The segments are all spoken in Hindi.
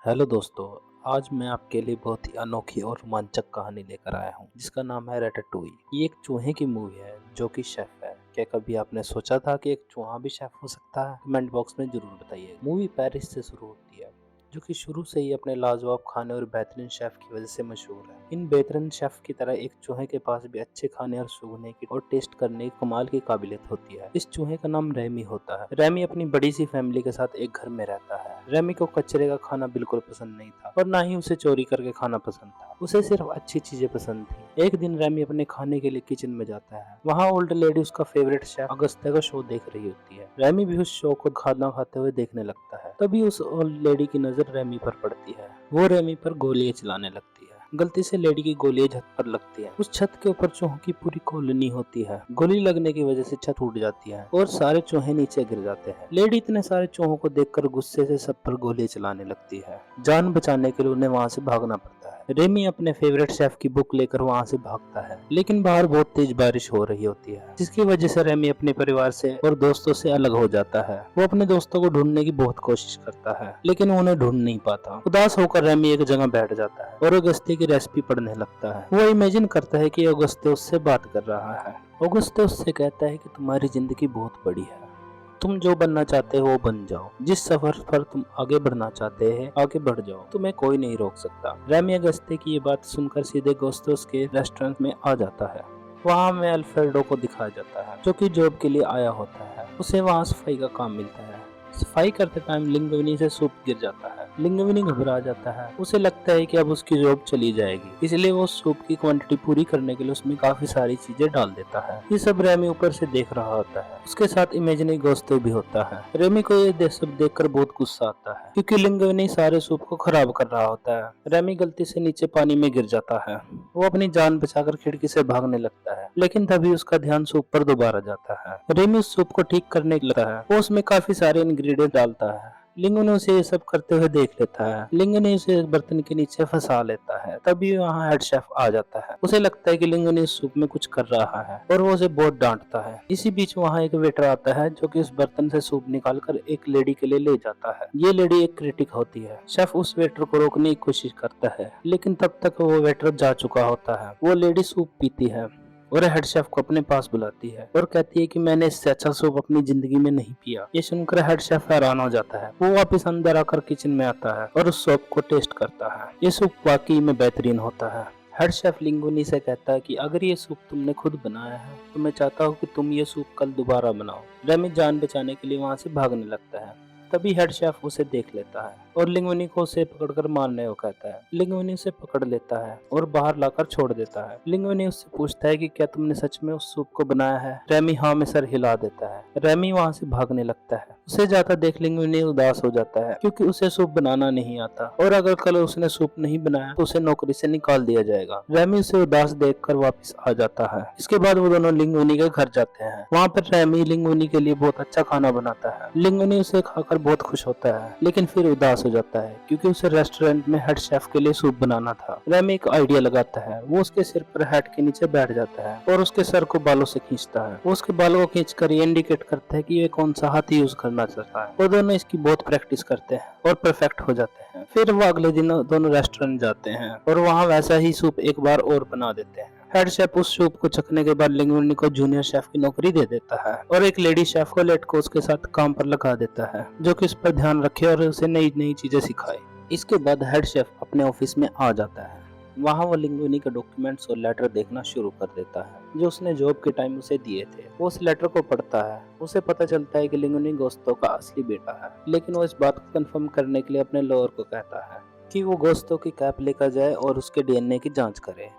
हेलो दोस्तों। आज मैं आपके लिए बहुत ही अनोखी और रोमांचक कहानी लेकर आया हूँ जिसका नाम है रैटाटूई। ये एक चूहे की मूवी है जो कि शेफ है। क्या कभी आपने सोचा था कि एक चूहा भी शेफ हो सकता है? कमेंट बॉक्स में जरूर बताइए। मूवी पेरिस से शुरू होती है जो कि शुरू से ही अपने लाजवाब खाने और बेहतरीन शेफ की वजह से मशहूर है। इन बेहतरीन शेफ की तरह एक चूहे के पास भी अच्छे खाने और सूंघने की और टेस्ट करने की कमाल की काबिलियत होती है। इस चूहे का नाम रेमी होता है। रेमी अपनी बड़ी सी फैमिली के साथ एक घर में रहता है। रेमी को कचरे का खाना बिल्कुल पसंद नहीं था और ना ही उसे चोरी करके खाना पसंद था। उसे सिर्फ अच्छी चीजें पसंद थी। एक दिन रेमी अपने खाने के लिए किचन में जाता है। वहाँ ओल्ड लेडी उसका फेवरेट शेफ अगस्त्य का शो देख रही होती है। रेमी भी उस शो को खाना खाते हुए देखने लगता है। तभी उस ओल्ड लेडी की नजर रेमी पर पड़ती है। वो रेमी पर गोलियां चलाने लगती है। गलती से लेडी की गोली छत पर लगती है। उस छत के ऊपर चूहों की पूरी कॉलोनी होती है। गोली लगने की वजह से छत टूट जाती है और सारे चूहे नीचे गिर जाते हैं। लेडी इतने सारे चूहों को देखकर गुस्से से सब पर गोली चलाने लगती है। जान बचाने के लिए उन्हें वहां से भागना पड़ता है। रेमी अपने फेवरेट शेफ की बुक लेकर वहां से भागता है, लेकिन बाहर बहुत तेज बारिश हो रही होती है जिसकी वजह से रेमी अपने परिवार से और दोस्तों से अलग हो जाता है। वो अपने दोस्तों को ढूंढने की बहुत कोशिश करता है लेकिन उन्हें ढूंढ नहीं पाता। उदास होकर रेमी एक जगह बैठ जाता है और अगस्त्य की रेसिपी पढ़ने लगता है। वो इमेजिन करता है कि अगस्त्य उससे बात कर रहा है। अगस्त्य उससे कहता है कि तुम्हारी जिंदगी बहुत बड़ी है, तुम जो बनना चाहते हो वो बन जाओ। जिस सफर पर तुम आगे बढ़ना चाहते हैं आगे बढ़ जाओ, तुम्हें कोई नहीं रोक सकता। रेमी अगस्त्य की ये बात सुनकर सीधे गोस्टोस के रेस्टोरेंट में आ जाता है। वहाँ में अल्फ्रेडो को दिखाया जाता है जो कि जॉब के लिए आया होता है। उसे वहाँ सफाई का काम मिलता है। सफाई करते टाइम लिंगविनी से सूप गिर जाता है। लिंगविनी घबरा जाता है। उसे लगता है कि अब उसकी जॉब चली जाएगी, इसलिए वो सूप की क्वांटिटी पूरी करने के लिए उसमें काफी सारी चीजें डाल देता है। ये सब रेमी ऊपर से देख रहा होता है। उसके साथ इमेजिनरी दोस्त भी होता है। रेमी को ये सब देखकर बहुत गुस्सा आता है क्योंकि लिंगविनी सारे सूप को खराब कर रहा होता है। रेमी गलती से नीचे पानी में गिर जाता है। वो अपनी जान बचाकर खिड़की से भागने लगता है, लेकिन तभी उसका ध्यान सूप पर दोबारा जाता है। रेमी उस सूप को ठीक करने लगता है। वो उसमें काफी सारे इंग्रेडिएंट डालता है। लिंगुनी उसे ये सब करते हुए देख लेता है। लिंगुनी उसे एक बर्तन के नीचे फंसा लेता है। तभी वहाँ हेड शेफ आ जाता है। उसे लगता है कि लिंगुनी इस सूप में कुछ कर रहा है और वो उसे बहुत डांटता है। इसी बीच वहाँ एक वेटर आता है जो कि उस बर्तन से सूप निकालकर एक लेडी के लिए ले जाता है। ये लेडी एक क्रिटिक होती है। शेफ उस वेटर को रोकने की कोशिश करता है, लेकिन तब तक वो वेटर जा चुका होता है। वो लेडी सूप पीती है और हेड शेफ को अपने पास बुलाती है और कहती है कि मैंने इससे अच्छा सूप अपनी जिंदगी में नहीं पिया। ये सुनकर हेड शेफ हैरान हो जाता है। वो वापस अंदर आकर किचन में आता है और उस सूप को टेस्ट करता है। ये सूप वाकई में बेहतरीन होता है। हेड शेफ लिंगुनी से कहता है कि अगर ये सूप तुमने खुद बनाया है तो मैं चाहता हूँ कि तुम ये सूप कल दोबारा बनाओ। रेमी जान बचाने के लिए वहाँ से भागने लगता है। तभी हेड शेफ उसे देख लेता है और लिंगुनी को उसे पकड़कर मारने को कहता है। लिंगुनी उसे पकड़ लेता है और बाहर लाकर छोड़ देता है। लिंगुनी उससे पूछता है कि क्या तुमने सच में उस सूप को बनाया है? रेमी हाँ में सर हिला देता है। रेमी वहाँ से भागने लगता है। उसे जाता देख लिंगुनी उदास हो जाता है क्योंकि उसे सूप बनाना नहीं आता और अगर कल उसने सूप नहीं बनाया तो उसे नौकरी से निकाल दिया जाएगा। रेमी उसे उदास देखकर वापस आ जाता है। इसके बाद वो दोनों लिंगुनी के घर जाते हैं। वहाँ पर रेमी लिंगुनी के लिए बहुत अच्छा खाना बनाता है। लिंगुनी उसे खाकर बहुत खुश होता है, लेकिन फिर उदास हो जाता है क्योंकि उसे रेस्टोरेंट में हेड शेफ के लिए सूप बनाना था। रेमी एक आइडिया लगाता है। वो उसके सिर पर हेड के नीचे बैठ जाता है और उसके सर को बालों से खींचता है। वो उसके बालों को खींचकर ये इंडिकेट करता है कि ये कौन सा हाथ यूज करना चाहता है। वो दोनों इसकी बहुत प्रैक्टिस करते हैं और परफेक्ट हो जाते हैं। फिर वो अगले दिन दोनों रेस्टोरेंट जाते हैं और वहाँ वैसा ही सूप एक बार और बना देते हैं। हेड शेफ उस सूप को चखने के बाद लिंगुनी को जूनियर शेफ की नौकरी दे देता है और एक लेडी शेफ को लेट को उसके साथ काम पर लगा देता है जो कि उस पर ध्यान रखे और उसे नई नई चीजें सिखाए। इसके बाद हेड शेफ अपने ऑफिस में आ जाता है। वहाँ वो लिंगुनी के डॉक्यूमेंट्स और लेटर देखना शुरू कर देता है जो उसने जॉब के टाइम उसे दिए थे। वो उस लेटर को पढ़ता है। उसे पता चलता है कि लिंगुनी गोस्तो का असली बेटा है, लेकिन वो इस बात को कंफर्म करने के लिए अपने लॉयर को कहता है कि वो गोस्तो की कैप लेकर जाए और उसके डीएनए की जांच करे।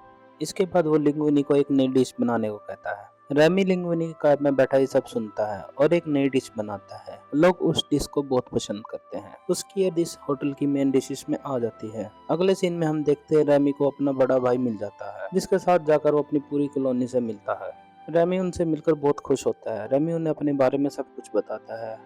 इसके बाद वो लिंगुनी को एक नई डिश बनाने को कहता है। रेमी लिंगुनी की कार में बैठा ये सब सुनता है और एक नई डिश बनाता है। लोग उस डिश को बहुत पसंद करते हैं। उसकी ये डिश होटल की मेन डिशेस में आ जाती है। अगले सीन में हम देखते हैं रेमी को अपना बड़ा भाई मिल जाता है जिसके साथ जाकर वो अपनी पूरी कॉलोनी से मिलता है। रेमी उनसे मिलकर बहुत खुश होता है। रेमी उन्हें अपने बारे में सब कुछ बताता है।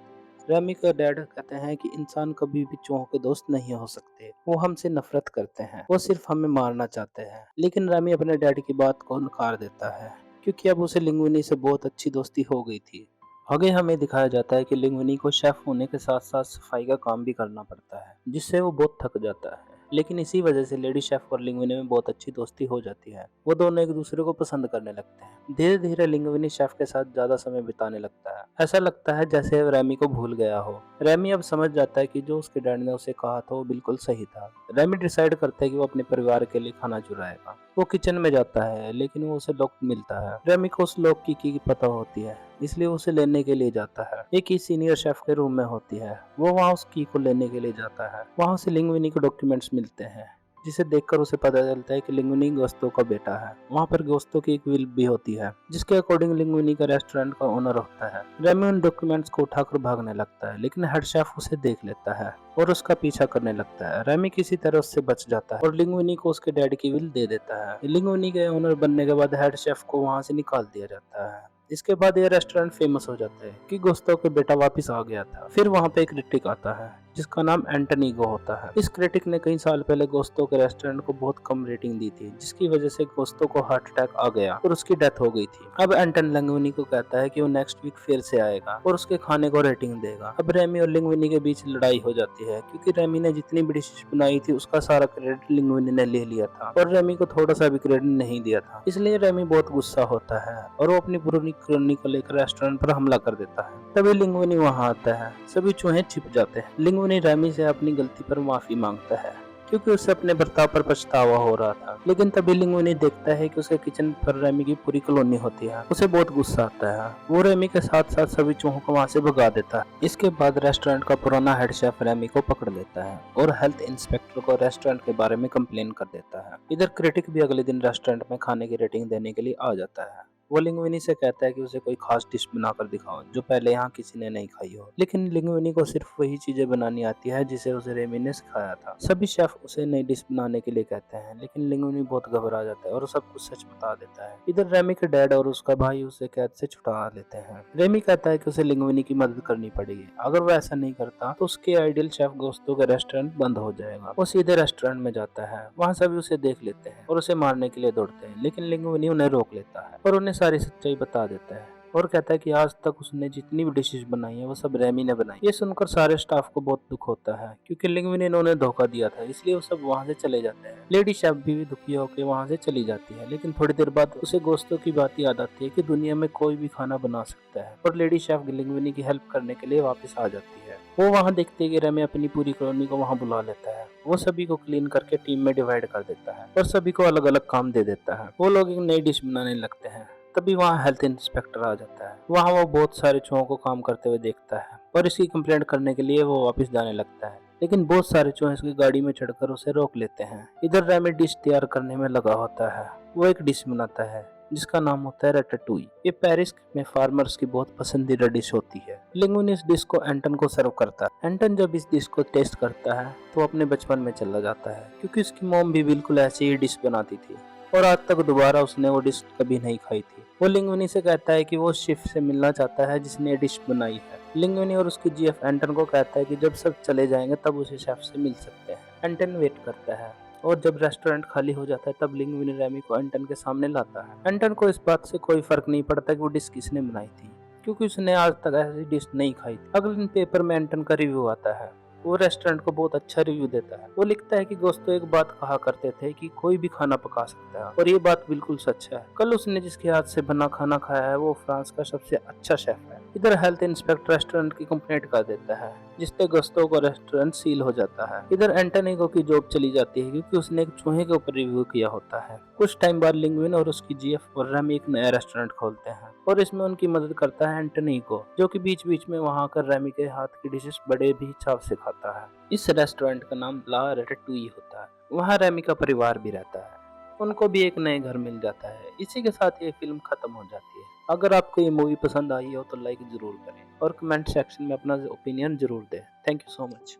रेमी का डैड कहते हैं कि इंसान कभी भी चूहों के दोस्त नहीं हो सकते। वो हमसे नफरत करते हैं, वो सिर्फ हमें मारना चाहते हैं। लेकिन रेमी अपने डैड की बात को नकार देता है क्योंकि अब उसे लिंगुनी से बहुत अच्छी दोस्ती हो गई थी। आगे हमें दिखाया जाता है कि लिंग्विनी को शेफ होने के साथ साथ सफाई का काम भी करना पड़ता है, जिससे वो बहुत थक जाता है। लेकिन इसी वजह से लेडी शेफ और लिंग्विनी में बहुत अच्छी दोस्ती हो जाती है। वो दोनों एक दूसरे को पसंद करने लगते हैं। धीरे धीरे लिंग्विनी शेफ के साथ ज्यादा समय बिताने लगता है। ऐसा लगता है जैसे वो रेमी को भूल गया हो। रेमी अब समझ जाता है कि जो उसके डैड ने उसे कहा था वो बिल्कुल सही था। रेमी डिसाइड करता है कि वो अपने परिवार के लिए खाना चुराएगा। वो किचन में जाता है, लेकिन वो उसे लॉक मिलता है। रेमी को उस लॉक की पता होती है, इसलिए उसे लेने के लिए जाता है। एक ही सीनियर शेफ के रूम में होती है। वो वहाँ उस की को लेने के लिए जाता है। वहाँ उसे लिंग्विनी के डॉक्यूमेंट्स मिलते हैं, जिसे देखकर उसे पता चलता है कि लिंग्विनी गोस्तो का बेटा है। वहाँ पर गोस्तो की एक विल भी होती है, जिसके अकॉर्डिंग लिंग्विनी का रेस्टोरेंट का ओनर होता है। रेमी उन डॉक्यूमेंट्स को उठाकर भागने लगता है, लेकिन हेड शेफ उसे देख लेता है और उसका पीछा करने लगता है। रेमी किसी तरह उससे बच जाता है और लिंग्विनी को उसके डैड की विल दे देता है। लिंग्विनी के ओनर बनने के बाद हेड शेफ को वहाँ से निकाल दिया जाता है। इसके बाद ये रेस्टोरेंट फेमस हो जाता है कि गुस्ताव का बेटा वापस आ गया था। फिर वहाँ पे एक क्रिटिक आता है जिसका नाम एंटनीगो होता है। इस क्रिटिक ने कई साल पहले गुस्ताव के रेस्टोरेंट को बहुत कम रेटिंग दी थी, जिसकी वजह से गुस्ताव को हार्ट अटैक आ गया और उसकी डेथ हो गई थी। अब एंटन लिंग्विनी को कहता है कि वो नेक्स्ट वीक फिर से आएगा और उसके खाने को रेटिंग देगा। अब रेमी और लिंग्विनी के बीच लड़ाई हो जाती है, क्योंकि रेमी ने जितनी भी डिशेस बनाई थी उसका सारा क्रेडिट लिंग्विनी ने ले लिया था और रेमी को थोड़ा सा भी क्रेडिट नहीं दिया था। इसलिए रेमी बहुत गुस्सा होता है और वो अपनी पुरानी क्रोनी को लेकर रेस्टोरेंट पर हमला कर देता है। तभी लिंग्विनी वहाँ आता है। सभी चूहे छिप जाते हैं। लिंग्विनी रेमी से अपनी गलती पर माफी मांगता है, क्योंकि उसे अपने बर्ताव पर पछतावा हो रहा था। लेकिन तभी लिंग्विनी देखता है कि उसके किचन पर रेमी की पूरी कॉलोनी होती है। उसे बहुत गुस्सा आता है। वो रेमी के साथ साथ सभी चूहों को वहाँ से भगा देता है। इसके बाद रेस्टोरेंट का पुराना हेड शेफ रेमी को पकड़ लेता है और हेल्थ इंस्पेक्टर को रेस्टोरेंट के बारे में कंप्लेन कर देता है। इधर क्रिटिक भी अगले दिन रेस्टोरेंट में खाने की रेटिंग देने के लिए आ जाता है। वो लिंग्विनी से कहता है कि उसे कोई खास डिश बनाकर दिखाओ जो पहले यहाँ किसी ने नहीं खाई हो। लेकिन लिंग्विनी को सिर्फ वही चीजें बनानी आती है जिसे उसे रेमी ने सिखाया था। सभी शेफ उसे नई डिश बनाने के लिए कहते हैं, लेकिन लिंग्विनी बहुत घबरा जाता है और सब कुछ सच बता देता है। इधर रेमी के डैड और उसका भाई उसे कैद से छुड़ा लेते हैं। रेमी कहता है कि उसे लिंग्विनी की मदद करनी पड़ेगी। अगर वो ऐसा नहीं करता तो उसके आइडियल शेफ गोस्तो का रेस्टोरेंट बंद हो जाएगा। वो सीधे रेस्टोरेंट में जाता है। वहाँ सभी उसे देख लेते हैं और उसे मारने के लिए दौड़ते हैं, लेकिन लिंग्विनी उन्हें रोक लेता है और उन्हें सारी सच्चाई बता देता है और कहता है कि आज तक उसने जितनी भी डिशेस बनाई है वो सब रेमी ने बनाई। ये सुनकर सारे स्टाफ को बहुत दुख होता है, क्योंकि लिंग्विनी ने उन्हें धोखा दिया था, इसलिए वो सब वहाँ से चले जाते हैं। लेडी शेफ भी दुखी होकर वहाँ से चली जाती है, लेकिन थोड़ी देर बाद उसे गोश्तों की बात याद आती है कि दुनिया में कोई भी खाना बना सकता है और लेडी शेफ लिंग्विनी की हेल्प करने के लिए वापस आ जाती है। वो वहाँ देखते कि रेमी अपनी पूरी कॉलोनी को वहाँ बुला लेता है। वो सभी को क्लीन करके टीम में डिवाइड कर देता है और सभी को अलग अलग काम दे देता है। वो लोग एक नई डिश बनाने लगते हैं। तभी वहाँ हेल्थ इंस्पेक्टर आ जाता है। वहाँ वो बहुत सारे चूहों को काम करते हुए देखता है और इसकी कंप्लेंट करने के लिए वो वापस जाने लगता है, लेकिन बहुत सारे चूहे उसकी गाड़ी में चढ़कर उसे रोक लेते हैं। इधर रेमी डिश तैयार करने में लगा होता है। वो एक डिश बनाता है जिसका नाम होता है रेटाटूई। ये पेरिस में फार्मर्स की बहुत पसंदीदा डिश होती है। लिंग्विनी इस डिश को एंटन को सर्व करता है। एंटन जब इस डिश को टेस्ट करता है तो अपने बचपन में चला जाता है, क्योंकि उसकी मॉम भी बिल्कुल ऐसी ही डिश बनाती थी और आज तक दोबारा उसने वो डिश कभी नहीं खाई थी। वो लिंग्विनी से कहता है कि वो शेफ से मिलना चाहता है जिसने ये डिश बनाई है। लिंग्विनी और उसकी जीएफ एंटन को कहता है कि जब सब चले जाएंगे तब उसे शेफ से मिल सकते हैं। एंटन वेट करता है और जब रेस्टोरेंट खाली हो जाता है तब लिंग्विनी रेमी को एंटन के सामने लाता है। एंटन को इस बात से कोई फर्क नहीं पड़ता कि वो डिश किसने बनाई थी, क्योंकि उसने आज तक ऐसी डिश नहीं खाई थी। अगले दिन पेपर में एंटन का रिव्यू आता है। वो रेस्टोरेंट को बहुत अच्छा रिव्यू देता है। वो लिखता है कि गोस्तो एक बात कहा करते थे कि कोई भी खाना पका सकता है, और ये बात बिल्कुल सच है। कल उसने जिसके हाथ से बना खाना खाया है वो फ्रांस का सबसे अच्छा शेफ है। इधर हेल्थ इंस्पेक्टर रेस्टोरेंट की कंप्लेंट कर देता है, जिससे गोस्तो का रेस्टोरेंट सील हो जाता है। इधर एंटोनिगो की जॉब चली जाती है, क्योंकि उसने एक चूहे के ऊपर रिव्यू किया होता है। कुछ टाइम बाद लिंग्विन और उसकी जीएफ और रेमी एक नया रेस्टोरेंट खोलते हैं और इसमें उनकी मदद करता है एंटोनिगो, जो कि बीच बीच में वहाँ आकर रेमी के हाथ की डिशेस बड़े भी चाव से खाता है। इस रेस्टोरेंट का नाम ला रेटाटूई होता है। वहाँ रेमी का परिवार भी रहता है। उनको भी एक नए घर मिल जाता है। इसी के साथ ये फिल्म खत्म हो जाती है। अगर आपको ये मूवी पसंद आई हो तो लाइक जरूर करें और कमेंट सेक्शन में अपना ओपिनियन जरूर दें। Thank you so much.